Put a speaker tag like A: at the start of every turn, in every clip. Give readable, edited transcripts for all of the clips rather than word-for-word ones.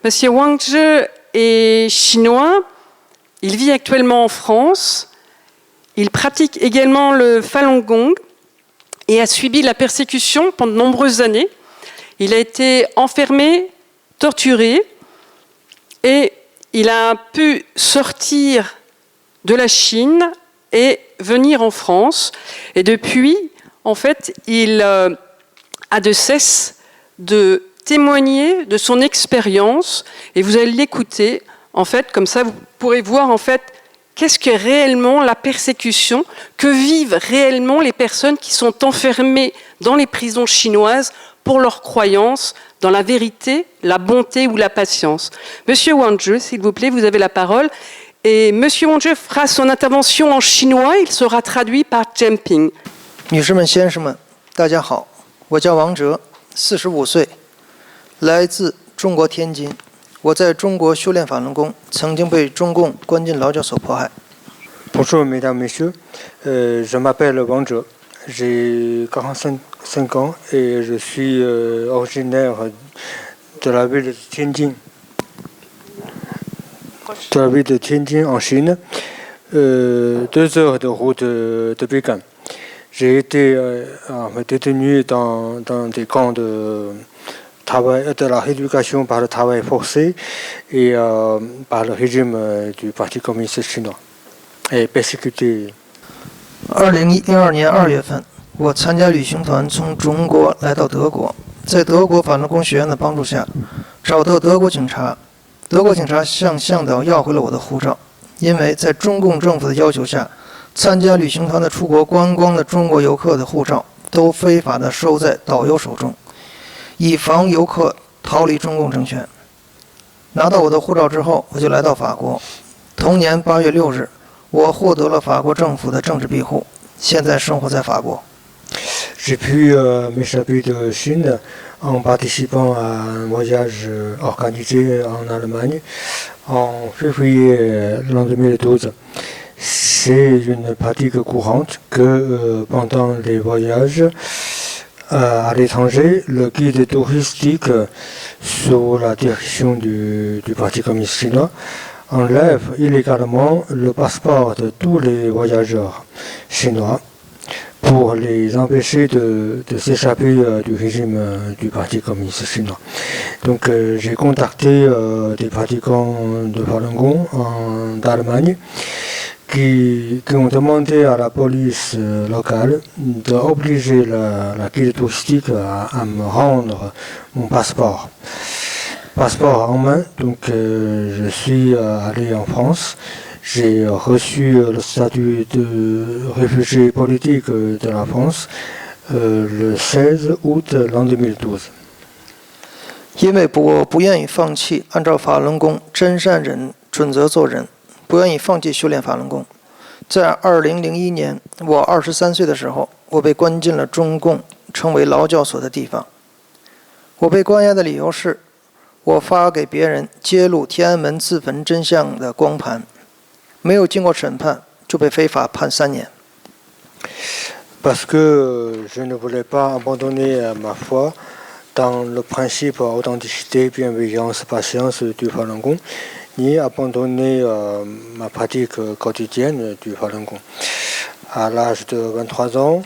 A: Monsieur Wang Zhe est chinois, il vit actuellement en France, il pratique également le Falun Gong et a subi la persécution pendant de nombreuses années. Il a été enfermé, torturé et il a pu sortir de la Chine et venir en France. Et depuis, en fait, il a de cesse de témoigner de son expérience et vous allez l'écouter. En fait, comme ça, vous pourrez voir en fait qu'est-ce que réellement la persécution, que vivent réellement les personnes qui sont enfermées dans les prisons chinoises pour leurs croyances dans la vérité, la bonté ou la patience. Monsieur Wang Zhe, s'il vous plaît, vous avez la parole. Et Monsieur Wang Zhe fera son intervention en chinois, il sera traduit par Zhen Ping.
B: 女士们、先生们，大家好，我叫王哲，45岁，来自中国天津。我在中国修炼法轮功，曾经被中共关进劳教所迫害。
C: Bonjour mesdames, messieurs, je m'appelle Wang Zhe, j'ai 45 ans et je suis originaire de la ville de Tianjin. De la ville de Tianjin en Chine, 2 heures de route de Pékin. J'ai été détenu dans des camps de la rééducation par le travail forcé et par le régime du Parti communiste chinois et persécuté.
B: 2012年2月份，我参加旅行团从中国来到德国，在德国法轮功学院的帮助下，找到德国警察。德国警察向向导要回了我的护照，因为在中共政府的要求下，参加旅行团的出国观光的中国游客的护照都非法的收在导游手中，以防游客逃离中共政权。拿到我的护照之后，我就来到法国。同年8月6日，我获得了法国政府的政治庇护，现在生活在法国。
C: J'ai pu m'échapper de Chine en participant à un voyage organisé en Allemagne en février l'an 2012. C'est une pratique courante que pendant les voyages à l'étranger, le guide touristique, sous la direction du Parti communiste chinois, enlève illégalement le passeport de tous les voyageurs chinois pour les empêcher de s'échapper du régime du Parti communiste chinois. Donc j'ai contacté des pratiquants de Falun Gong d'Allemagne qui ont demandé à la police locale d'obliger la guide touristique à me rendre mon passeport. Passeport en main, donc je suis allé en France. J'ai reçu le statut de réfugié politique de la France le 16 août l'an 2012.
B: 因为我不愿意放弃按照法轮功真善忍准则做人，不愿意放弃修炼法轮功。在2001年，我23岁的时候，我被关进了中共称为劳教所的地方。我被关押的理由是，我发给别人揭露天安门自焚真相的光盘。没有经过审判就被非法判3年。
C: Parce que je ne voulais pas abandonner ma foi dans le principe authenticité, bienveillance, patience du Falun Gong, ni abandonner ma pratique quotidienne du Falun Gong. À l'âge de 23 ans,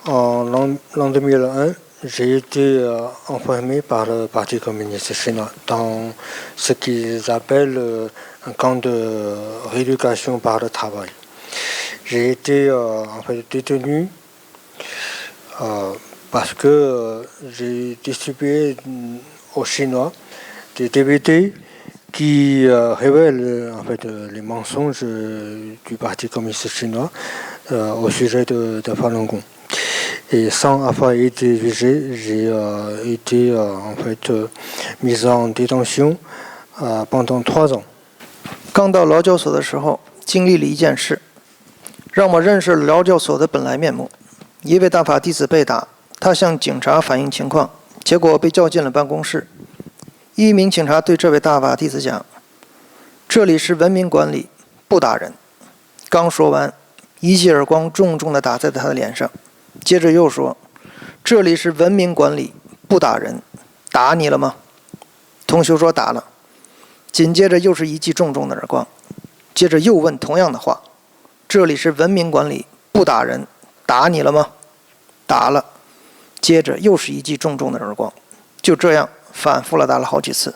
C: en l'an 2001, j'ai été enfermé par le Parti communiste chinois dans ce qu'ils appellent un camp de rééducation par le travail. J'ai été en fait détenu parce que j'ai distribué aux Chinois des DVD qui révèlent en fait les mensonges du Parti communiste chinois au sujet de Falun Gong. Et sans avoir été jugé, j'ai été en fait mis en détention pendant 3 ans.
B: 刚到劳教所的时候，经历了一件事，让我认识了劳教所的本来面目。一位大法弟子被打，他向警察反映情况，结果被叫进了办公室。一名警察对这位大法弟子讲：“这里是文明馆里，不打人。”刚说完，一记耳光重重地打在他的脸上。接着又说：“这里是文明馆里，不打人，打你了吗？”同学说打了。紧接着又是一记重重的耳光，接着又问同样的话：“这里是文明馆里，不打人，打你了吗？”打了。接着又是一记重重的耳光，就这样反复了打了好几次。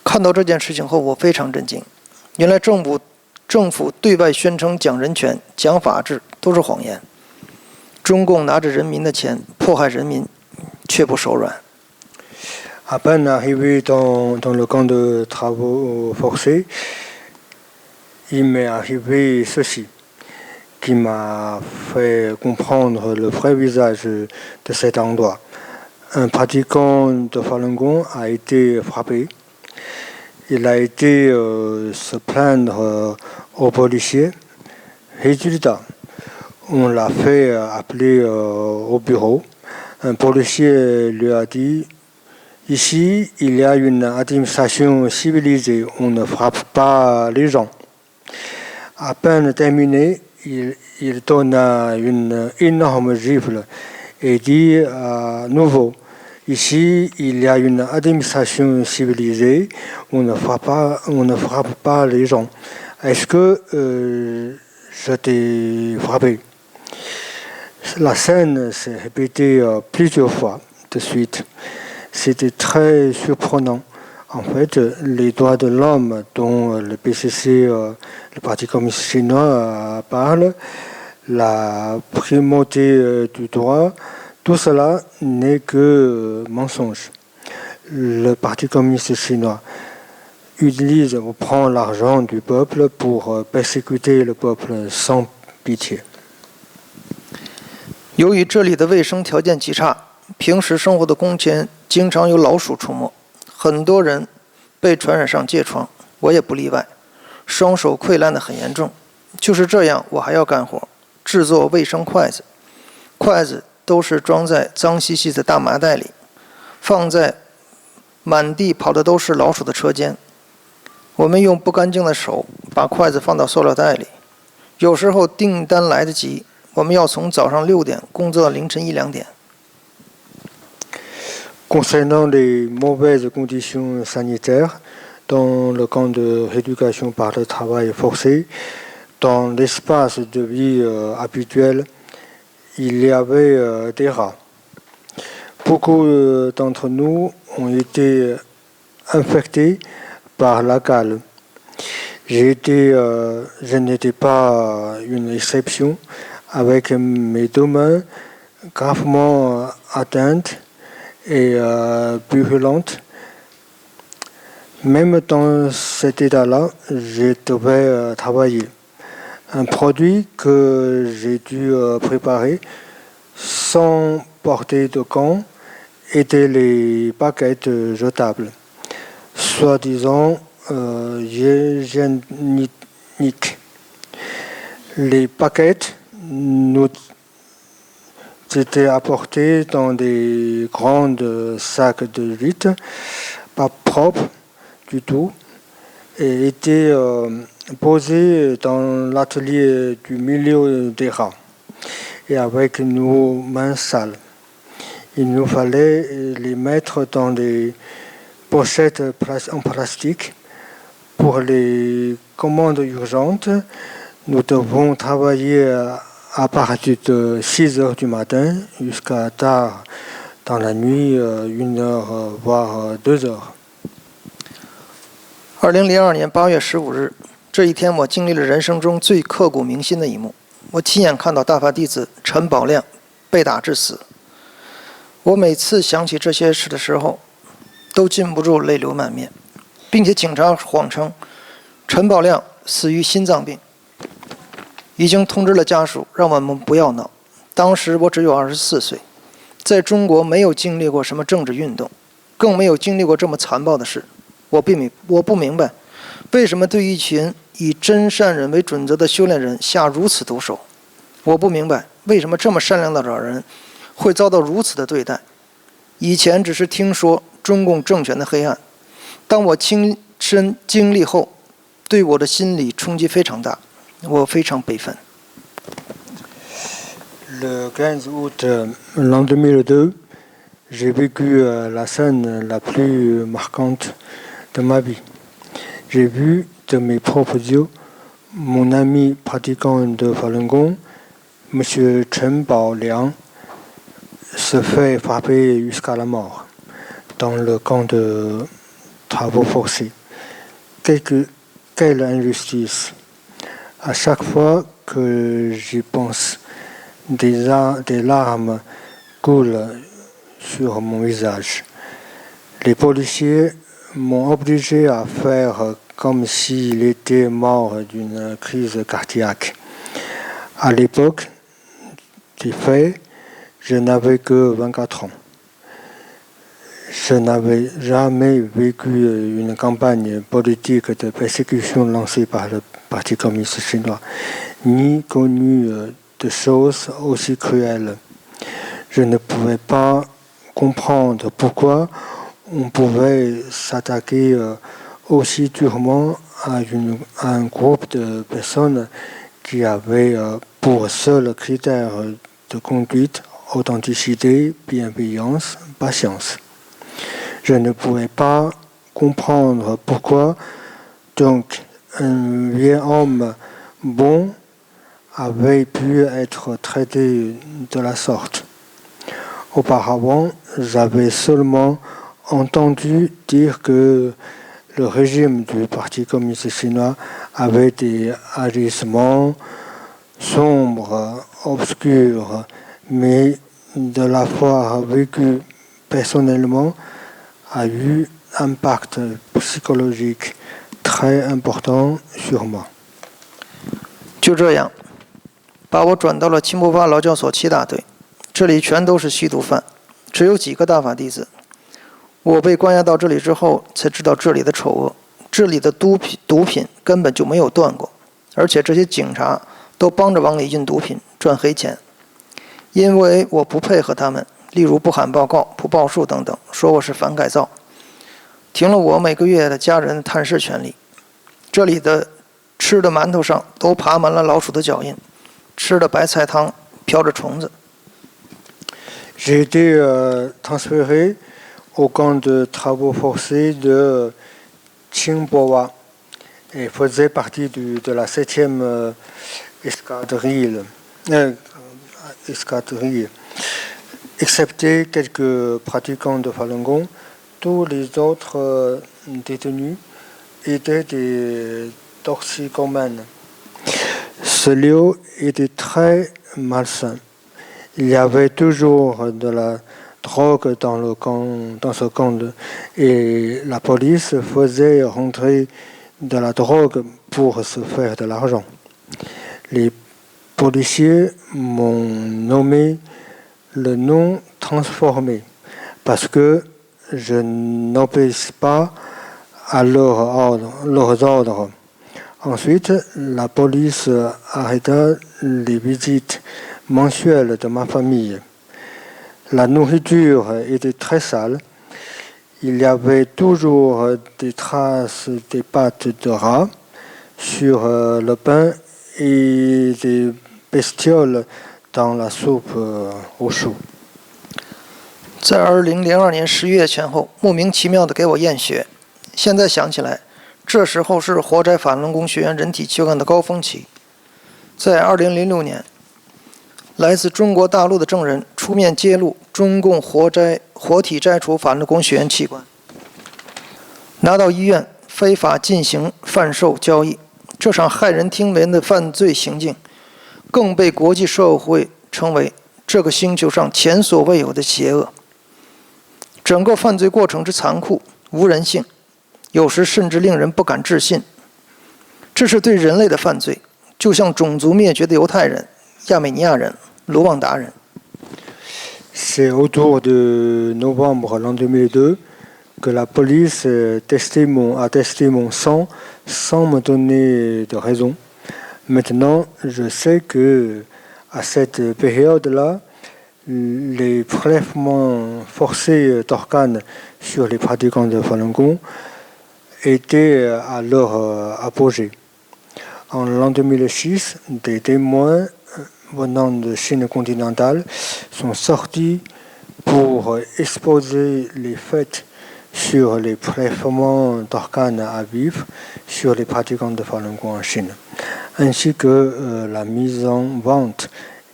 B: 看到这件事情后，我非常震惊。原来政府对外宣称讲人权、讲法治都是谎言。中共拿着人民的钱迫害人民，却不手软。
C: À peine arrivé dans le camp de travaux forcés, il m'est arrivé ceci, qui m'a fait comprendre le vrai visage de cet endroit. Un pratiquant de Falun Gong a été frappé. Il a été se plaindre aux policiers. Résultat, on l'a fait appeler au bureau. Un policier lui a dit: ici, il y a une administration civilisée, on ne frappe pas les gens. À peine terminé, il donna une énorme gifle et dit à nouveau: ici, il y a une administration civilisée, on ne frappe pas les gens. Est-ce que je t'ai frappé? La scène s'est répétée plusieurs fois de suite. C'était très surprenant. En fait, les droits de l'homme dont le PCC, le Parti communiste chinois, parle, la primauté du droit, tout cela n'est que mensonge. Le Parti communiste chinois utilise ou prend l'argent du peuple pour persécuter le peuple sans pitié.
B: 由于这里的卫生条件极差，平时生活的空间经常有老鼠出没，很多人被传染上疥疮，我也不例外，双手溃烂得很严重。就是这样，我还要干活，制作卫生筷子。筷子都是装在脏兮兮的大麻袋里，放在满地跑的都是老鼠的车间。我们用不干净的手把筷子放到塑料袋里。有时候订单来得及，我们要从早上6点工作到凌晨1、2点。
C: Concernant les mauvaises conditions sanitaires dans le camp de rééducation par le travail forcé, dans l'espace de vie habituel, il y avait des rats. Beaucoup d'entre nous ont été infectés par la gale. Je n'étais pas une exception, avec mes 2 mains gravement atteintes et brûlantes. Même dans cet état-là, je devais travailler. Un produit que j'ai dû préparer sans porter de gants étaient les baguettes jetables, soi-disant hygiéniques. Les baguettes nous étaient apportées dans des grands sacs de vitre, pas propres du tout, et étaient posées dans l'atelier du milieu des rats, et avec nos mains sales. Il nous fallait les mettre dans des pochettes en plastique. Pour les commandes urgentes, nous devons travailler à partir de 6 heures du matin jusqu'à tard dans la nuit, 1 heure, voire 2 heures.
B: 2002年8月15日，这一天我经历了人生中最刻骨铭心的一幕。我亲眼看到大法弟子陈宝亮被打致死。我每次想起这些事的时候，都禁不住泪流满面，并且警察谎称陈宝亮死于心脏病，已经通知了家属，让我们不要闹。当时我只有24岁，在中国没有经历过什么政治运动，更没有经历过这么残暴的事。我不明白，为什么对一群以真善忍为准则的修炼人下如此毒手？我不明白，为什么这么善良的老人会遭到如此的对待？以前只是听说中共政权的黑暗，当我亲身经历后，对我的心理冲击非常大，我非常悲愤。
C: Le 15 août l'an 2002, j'ai vécu la scène la plus marquante de ma vie. J'ai vu de mes propres yeux mon ami pratiquant de Falun Gong, M. Chen Baoliang, se fait frapper jusqu'à la mort dans le camp de travaux forcés. Quelle injustice! À chaque fois que j'y pense, des larmes coulent sur mon visage. Les policiers m'ont obligé à faire comme s'il était mort d'une crise cardiaque. À l'époque des faits, je n'avais que 24 ans. Je n'avais jamais vécu une campagne politique de persécution lancée par le Parti communiste chinois, ni connu de choses aussi cruelles. Je ne pouvais pas comprendre pourquoi on pouvait s'attaquer aussi durement à un groupe de personnes qui avaient pour seul critère de conduite authenticité, bienveillance, patience. Je ne pouvais pas comprendre pourquoi donc un vieil homme bon avait pu être traité de la sorte. Auparavant, j'avais seulement entendu dire que le régime du Parti communiste chinois avait des agissements sombres, obscurs, mais de l'avoir vécu personnellement a eu un impact psychologique très important sur moi.
B: 就这样，把我转到了青波发劳教所7大队，这里全都是吸毒犯，只有几个大法弟子。我被关押到这里之后，才知道这里的丑恶，这里的毒品根本就没有断过，而且这些警察都帮着往里运毒品，赚黑钱。因为我不配合他们，例如不喊报告、不报数等等，说我是反改造，停了我每个月的家人探视权利。这里的吃的馒头上都爬满了老鼠的脚印，吃的白菜汤飘着虫子。
C: J'ai été transféré au camp de travaux forcés de Qingboa et faisait partie de la 7e escadrille. Excepté quelques pratiquants de Falun Gong, tous les autres détenus étaient des toxicomanes. Ce lieu était très malsain. Il y avait toujours de la drogue dans ce camp et la police faisait rentrer de la drogue pour se faire de l'argent. Les policiers m'ont nommé le nom transformé parce que je n'obéis pas à leurs ordres. Ensuite, la police arrêta les visites mensuelles de ma famille. La nourriture était très sale. Il y avait toujours des traces des pattes de rat sur le pain et des bestioles dans la soupe aux choux.
B: 在2002年10月前后，莫名其妙地给我验血。现在想起来，这时候是活摘法轮功学员人体躯干的高峰期。在2006年，来自中国大陆的证人出面揭露中共活体摘除法轮功学员器官，拿到医院非法进行贩售交易。这场骇人听闻的犯罪行径，更被国际社会称为这个星球上前所未有的邪恶。整个犯罪过程之残酷、无人性，有时甚至令人不敢置信。这是对人类的犯罪，就像种族灭绝的犹太人、亚美尼亚人、卢旺达人。
C: C'est autour de novembre l'an 2002 que la police a testé mon sang sans me donner de raison. Maintenant, je sais que à cette période-là, les prélèvements forcés d'organes sur les pratiquants de Falun Gong étaient à leur apogée. En l'an 2006, des témoins venant de Chine continentale sont sortis pour exposer les faits sur les prélèvements d'organes à vivre sur les pratiquants de Falun Gong en Chine, ainsi que la mise en vente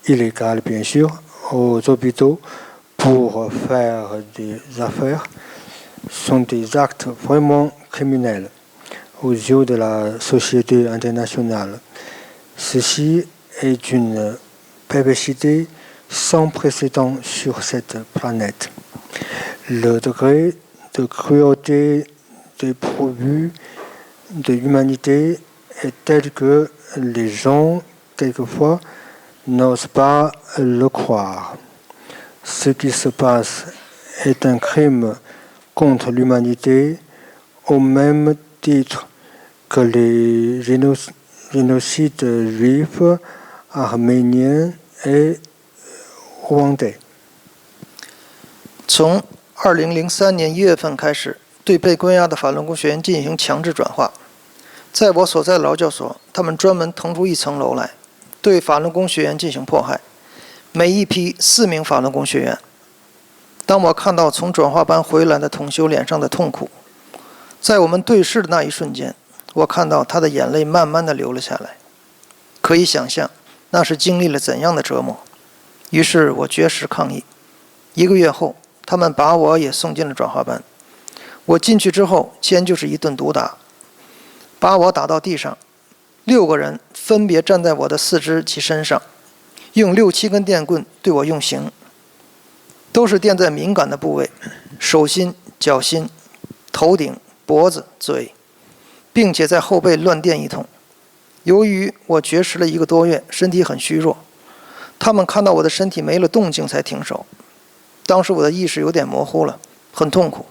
C: illégale, bien sûr, aux hôpitaux pour faire des affaires, sont des actes vraiment criminels aux yeux de la société internationale. Ceci est une perversité sans précédent sur cette planète. Le degré de cruauté dépourvu de l'humanité est tel que les gens, quelquefois, n'osent pas le croire. Ce qui se passe est un crime contre l'humanité au même titre que les génocides juifs, arméniens et rwandais.
B: 从2003年1月份开始，对被关押的法轮功学员进行强制转化。在我所在的劳教所，他们专门腾出一层楼来，对法轮功学员进行迫害。每一批4名法轮功学员。当我看到从转化班回来的同修脸上的痛苦，在我们对视的那一瞬间，我看到他的眼泪慢慢地流了下来。可以想象，那是经历了怎样的折磨。于是我绝食抗议。1个月后，他们把我也送进了转化班。我进去之后，先就是一顿毒打，把我打到地上，6个人分别站在我的四肢及身上，用6、7根电棍对我用刑，都是电在敏感的部位，手心、脚心、头顶、脖子、嘴，并且在后背乱电一通。由于我绝食了1个多月，身体很虚弱，他们看到我的身体没了动静才停手。当时我的意识有点模糊了，很痛苦。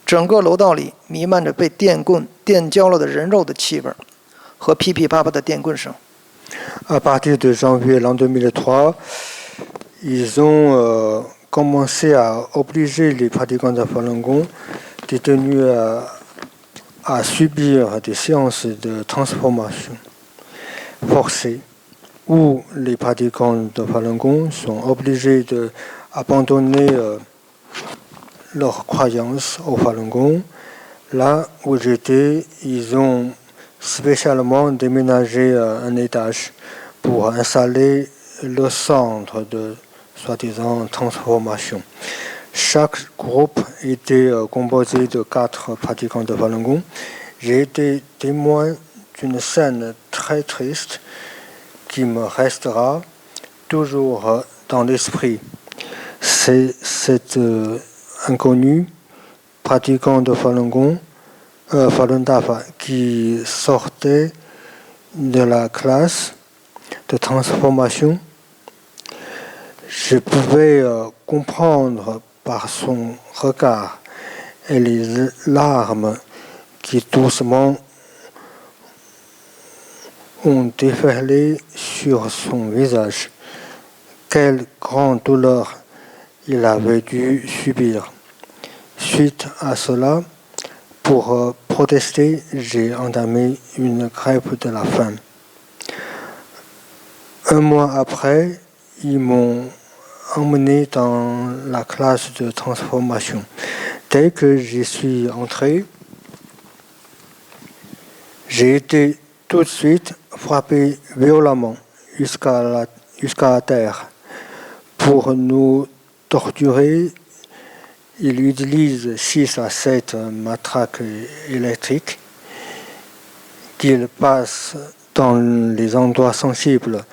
B: 整个楼道里弥漫着被电棍电焦了的人肉的气味和噼噼啪啪的电棍声。
C: À partir de janvier l'an 2003, ils ont commencé à obliger les pratiquants de Falun Gong détenus à subir des séances de transformation forcée, où les pratiquants de Falun Gong sont obligés d'abandonner leurs croyances au Falun Gong. Là où j'étais, ils ont spécialement déménagé un étage pour installer le centre de soi-disant transformation. Chaque groupe était composé de 4 pratiquants de Falun Gong. J'ai été témoin d'une scène très triste qui me restera toujours dans l'esprit. C'est cet inconnu pratiquant de Falun Gong, Falun Dafa, qui sortait de la classe de transformation. Je pouvais comprendre par son regard et les larmes qui doucement ont déferlé sur son visage. Quelle grande douleur il avait dû subir. Suite à cela, pour protester, j'ai entamé une grève de la faim. Un mois après, ils m'ont emmené dans la classe de transformation. Dès que j'y suis entré, j'ai été tout de suite frappé violemment jusqu'à la terre. Pour nous torturer, il utilise 6 à 7 matraques électriques qu'il passe dans les endroits sensibles,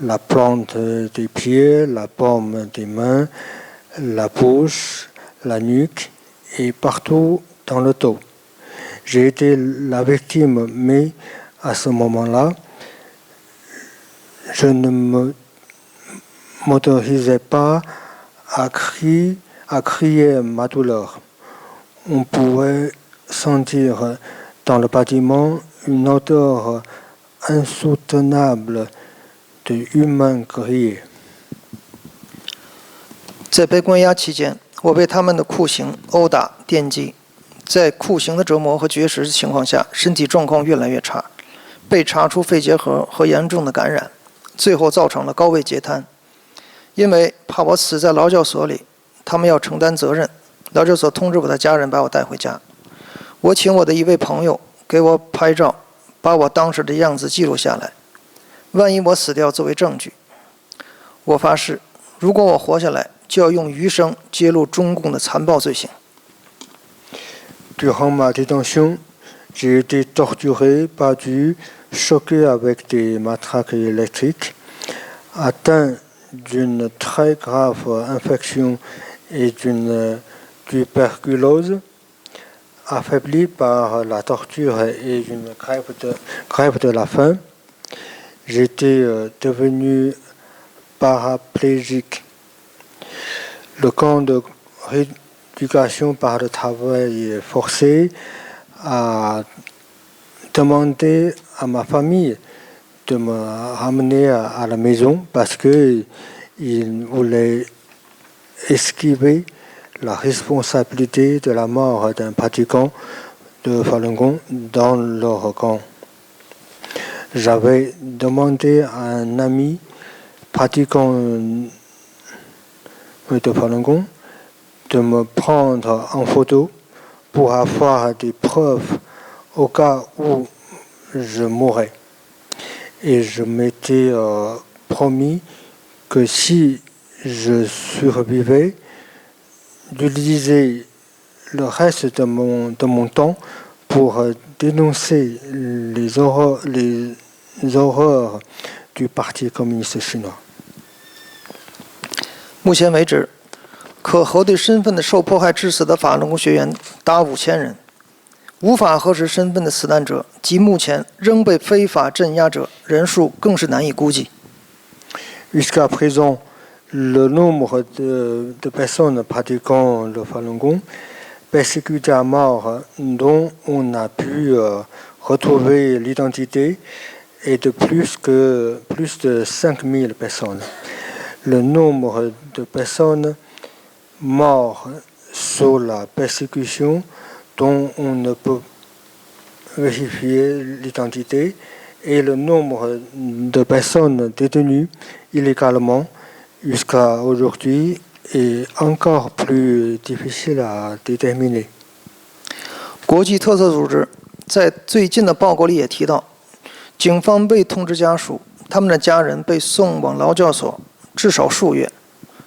C: la plante des pieds, la paume des mains, la bouche, la nuque et partout dans le dos. J'ai été la victime, mais à ce moment-là, je ne m'autorisais pas à crier ma douleur. On pouvait sentir dans le bâtiment une odeur insoutenable de humains grillés.
B: 在被关押期间，我被他们的酷刑、殴打、电击，在酷刑的折磨和绝食的情况下，身体状况越来越差，被查出肺结核和严重的感染，最后造成了高位截瘫。因为怕我死在劳教所里，他们要承担责任，劳教所通知我的家人把我带回家。我请我的一位朋友给我拍照，把我当时的样子记录下来，万一我死掉作为证据。我发誓，如果我活下来，就要用余生揭露中共的残暴罪行。
C: Durant ma détention, j'ai été torturé, battu, choqué avec des matraques électriques, atteint d'une très grave infection et d'une tuberculose, affaibli par la torture et une grève de la faim. J'étais devenu paraplégique. Le camp de rééducation par le travail forcé a demandé à ma famille de me ramener à la maison parce qu'ils voulaient esquiver la responsabilité de la mort d'un pratiquant de Falun Gong dans leur camp. J'avais demandé à un ami pratiquant de Falun Gong de me prendre en photo pour avoir des preuves au cas où je mourrais. Et je m'étais promis que si je survivais, d'utiliser le reste de mon temps pour dénoncer les horreurs du Parti communiste chinois.
B: 目前为止，可核对身份的受迫害致死的法轮功学员达5000人，无法核实身份的死难者及目前仍被非法镇压者人数更是难以估计。
C: Jusqu'à présent, le nombre de personnes pratiquant le Falun Gong persécutées à mort dont on a pu retrouver l'identité est de plus de 5000 personnes. Le nombre de personnes mortes sous la persécution dont on ne peut vérifier l'identité et le nombre de personnes détenues illégalement jusqu'à aujourd'hui est encore plus difficile à déterminer.
B: 国际特色组织在最近的报告里也提到，警方未通知家属，他们的家人被送往劳教所至少数月。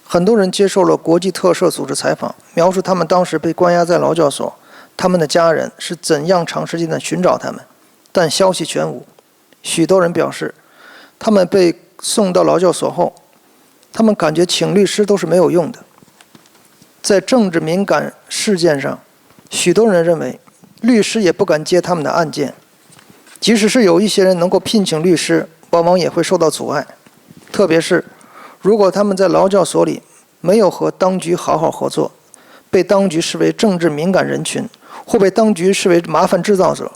B: 很多人接受了国际特赦组织采访，描述他们当时被关押在劳教所，他们的家人是怎样长时间的寻找他们，但消息全无。许多人表示，他们被送到劳教所后，他们感觉请律师都是没有用的。在政治敏感事件上，许多人认为律师也不敢接他们的案件，即使是有一些人能够聘请律师，往往也会受到阻碍，特别是如果他们在劳教所里没有和当局好好合作，被当局视为政治敏感人群，或被当局视为麻烦制造者。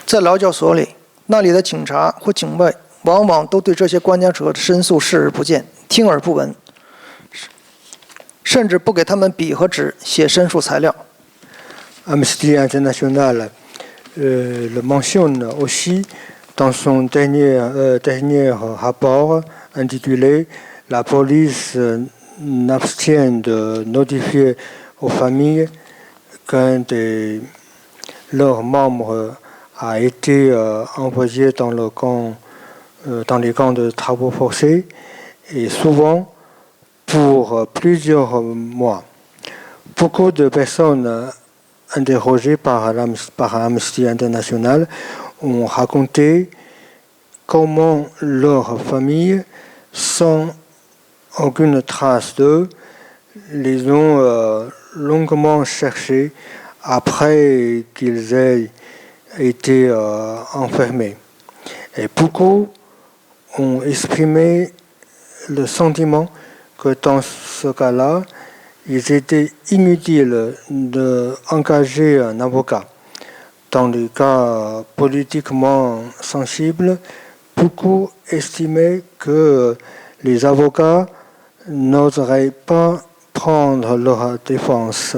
B: 在劳教所里，那里的警察或警卫往往都对这些关押者的申诉视而不见，听而不闻，甚至不给他们笔和纸写申诉材料。
C: Amnesty International le mentionne aussi dans son dernier rapport intitulé « La police n'abstient de notifier aux familles qu'un de leurs membres a été envoyé dans les camps de travaux forcés et souvent pour plusieurs mois. Beaucoup de personnes interrogées par Amnesty International ont raconté comment leurs familles, sans aucune trace d'eux, les ont longuement cherchés après qu'ils aient été enfermés. Et beaucoup ont exprimé le sentiment que dans ce cas-là, il était inutile d'engager un avocat. Dans les cas politiquement sensibles, beaucoup estimaient que les avocats n'oseraient pas prendre leur défense.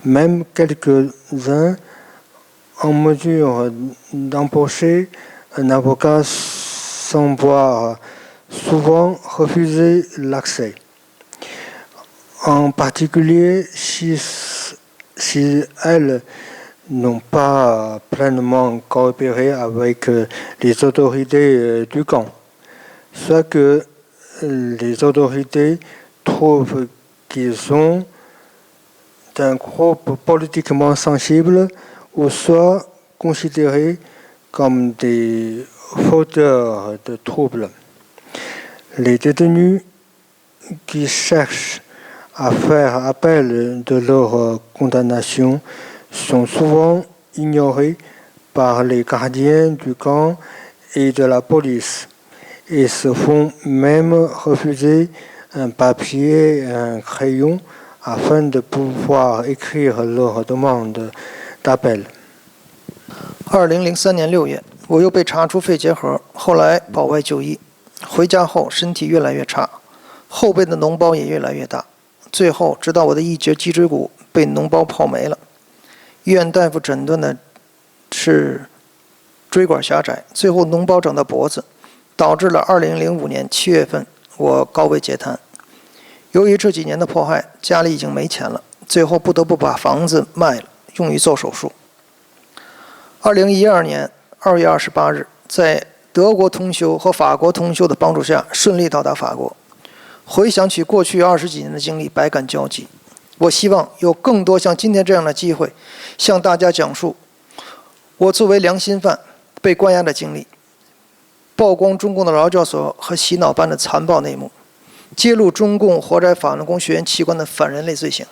C: Même quelques-uns en mesure d'embaucher un avocat sans voir souvent refusé l'accès. En particulier si elles n'ont pas pleinement coopéré avec les autorités du camp, soit que les autorités trouvent qu'ils sont d'un groupe politiquement sensible ou soit considérés comme des fauteurs de troubles. Les détenus qui cherchent à faire appel de leur condamnation sont souvent ignorés par les gardiens du camp et de la police et se font même refuser un papier et un crayon afin de pouvoir écrire leur demande d'appel.
B: 2003年6月，我又被查出肺结核，后来保外就医。回家后身体越来越差，后背的脓包也越来越大，最后直到我的一节脊椎骨被脓包泡没了。医院大夫诊断的是椎管狭窄，最后脓包长到脖子，导致了2005年7月份我高位截瘫。由于这几年的迫害，家里已经没钱了，最后不得不把房子卖了，用于做手术。2012年2月28日，在德国同修和法国同修的帮助下，顺利到达法国。回想起过去20几年的经历，百感交集。我希望有更多像今天这样的机会，向大家讲述我作为良心犯被关押的经历，曝光中共的劳教所和洗脑班的残暴内幕，揭露中共活摘法轮功学员器官的反人类罪行。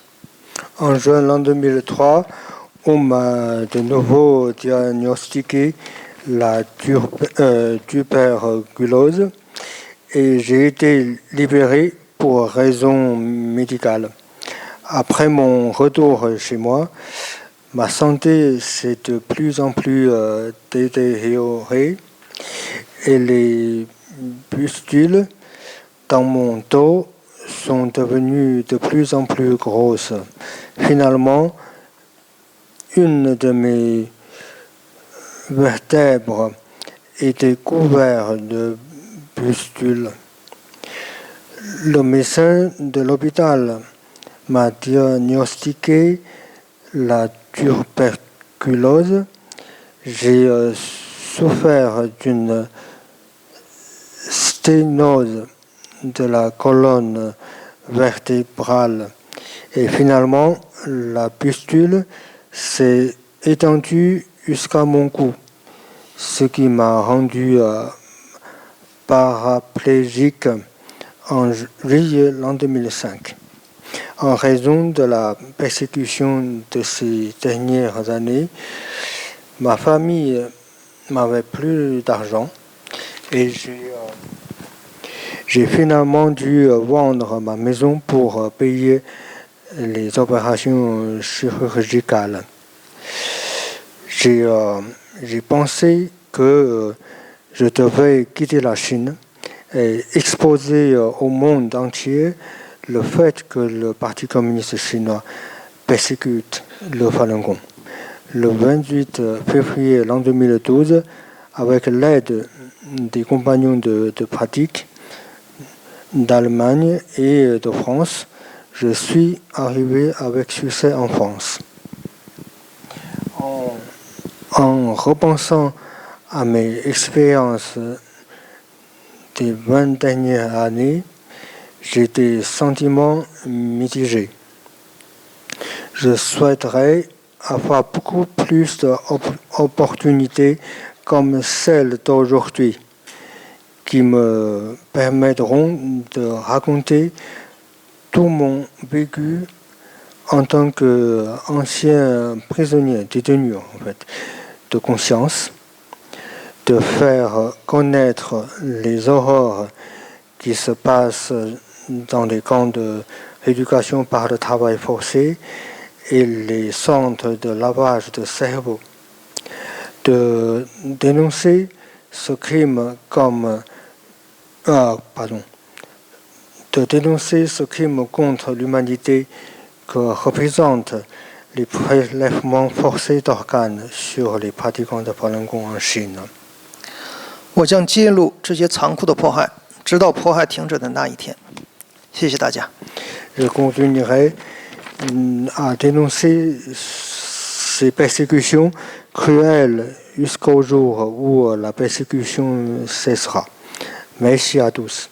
C: En juin 2003, on m'a de nouveau diagnostiqué la tuberculose et j'ai été libéré pour raison médicale. Après mon retour chez moi, ma santé s'est de plus en plus détériorée et les pustules dans mon dos sont devenues de plus en plus grosses. Finalement, une de mes vertèbres était couverte de pustules. Le médecin de l'hôpital m'a diagnostiqué la tuberculose. J'ai souffert d'une sténose de la colonne vertébrale et finalement la pustule s'est étendue jusqu'à mon cou, ce qui m'a rendu paraplégique en juillet 2005. En raison de la persécution de ces dernières années, ma famille n'avait plus d'argent et j'ai finalement dû vendre ma maison pour payer les opérations chirurgicales. J'ai pensé que je devais quitter la Chine et exposer au monde entier le fait que le Parti communiste chinois persécute le Falun Gong. Le 28 février 2012, avec l'aide des compagnons de pratique d'Allemagne et de France, je suis arrivé avec succès en France. En repensant à mes expériences des 20 dernières années, j'ai des sentiments mitigés. Je souhaiterais avoir beaucoup plus d'opportunités comme celles d'aujourd'hui qui me permettront de raconter tout mon vécu en tant qu'ancien prisonnier détenu de conscience, de faire connaître les horreurs qui se passent dans les camps de rééducation par le travail forcé et les centres de lavage de cerveau, de dénoncer ce crime contre l'humanité que représentent les prélèvements forcés d'organes sur les pratiquants de Falun Gong en Chine.
B: 我将揭露这些残酷的迫害，直到迫害停止的那一天。谢谢大家。
C: Je continuerai à dénoncer ces persécutions cruelles jusqu'au jour où la persécution cessera. Merci à tous.